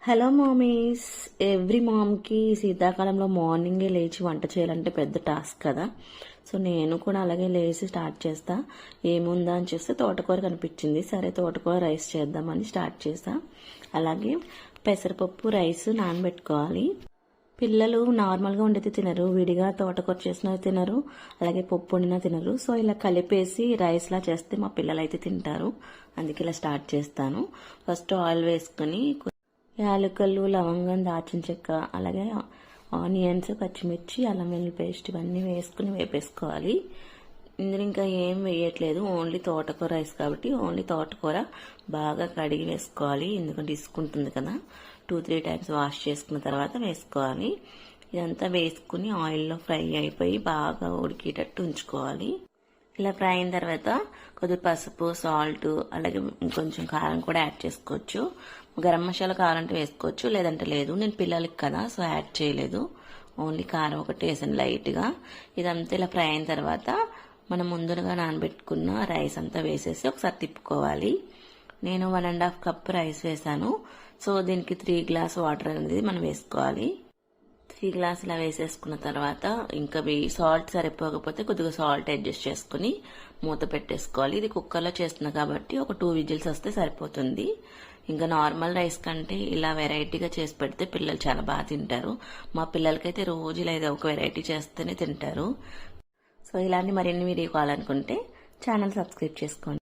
Hello mummies. Every మామ్కి శీతాకాలంలో మార్నింగే లేచి వంట చేయాలంటే పెద్ద టాస్క్ కదా. సో నేను కూడా అలాగే లేచి స్టార్ట్ చేస్తా. ఏముందా అని చూస్తే తోటకూర కనిపించింది. సరే తోటకూర రైస్ చేద్దామని స్టార్ట్ చేస్తా. అలాగే పెసరపప్పు రైస్ నానబెట్టుకోవాలి. పిల్లలు నార్మల్గా ఉండేది తినరు, విడిగా తోటకూర చేసినా తినరు, అలాగే పప్పు వండినా తినరు. సో ఇలా కలిపేసి రైస్లా చేస్తే మా పిల్లలు అయితే తింటారు. అందుకే ఇలా స్టార్ట్ చేస్తాను. ఫస్ట్ ఆయిల్ వేసుకుని యాలకులు, లవంగం, దాల్చిన చెక్క, అలాగే ఆనియన్స్, పచ్చిమిర్చి, అల్లం వెల్లుల్లి పేస్ట్ ఇవన్నీ వేసుకుని వేపేసుకోవాలి. ఇందులో ఇంకా ఏం వేయట్లేదు, ఓన్లీ తోటకూర రైస్ కాబట్టి ఓన్లీ తోటకూర బాగా కడిగి వేసుకోవాలి. ఎందుకంటే ఇసుకుంటుంది కదా. 2-3 టైమ్స్ వాష్ చేసుకున్న తర్వాత వేసుకోవాలి. ఇదంతా వేసుకుని ఆయిల్లో ఫ్రై అయిపోయి బాగా ఉడికేటట్టు ఉంచుకోవాలి. ఇలా ఫ్రై అయిన తర్వాత కొద్దిగా పసుపు, సాల్ట్, అలాగే కొంచెం కారం కూడా యాడ్ చేసుకోవచ్చు. గరం మసాలా కావాలంటే వేసుకోవచ్చు, లేదంటే లేదు. నేను పిల్లలకి కదా సో యాడ్ చేయలేదు, ఓన్లీ కారం ఒకటి వేసాను లైట్గా. ఇదంతా ఇలా ఫ్రై అయిన తర్వాత మనం ముందుగా నానబెట్టుకున్న రైస్ అంతా వేసేసి ఒకసారి తిప్పుకోవాలి. నేను 1.5 కప్ రైస్ వేసాను. సో దీనికి 3 గ్లాస్ వాటర్ అనేది మనం వేసుకోవాలి. 3 గ్లాసులా వేసేసుకున్న తర్వాత ఇంకా సాల్ట్ సరిపోకపోతే కొద్దిగా సాల్ట్ అడ్జస్ట్ చేసుకుని మూత పెట్టేసుకోవాలి. ఇది కుక్కర్లో చేస్తున్నా కాబట్టి ఒక 2 విజిల్స్ వస్తే సరిపోతుంది. ఇంకా నార్మల్ రైస్ కంటే ఇలా వెరైటీగా చేసి పెడితే పిల్లలు చాలా బాగా తింటారు. మా పిల్లలకైతే రోజు ఇలా ఏదో ఒక వెరైటీ చేస్తేనే తింటారు. సో ఇలాంటి మరిన్ని వీడియో కావాలనుకుంటే ఛానల్ సబ్స్క్రైబ్ చేసుకోండి.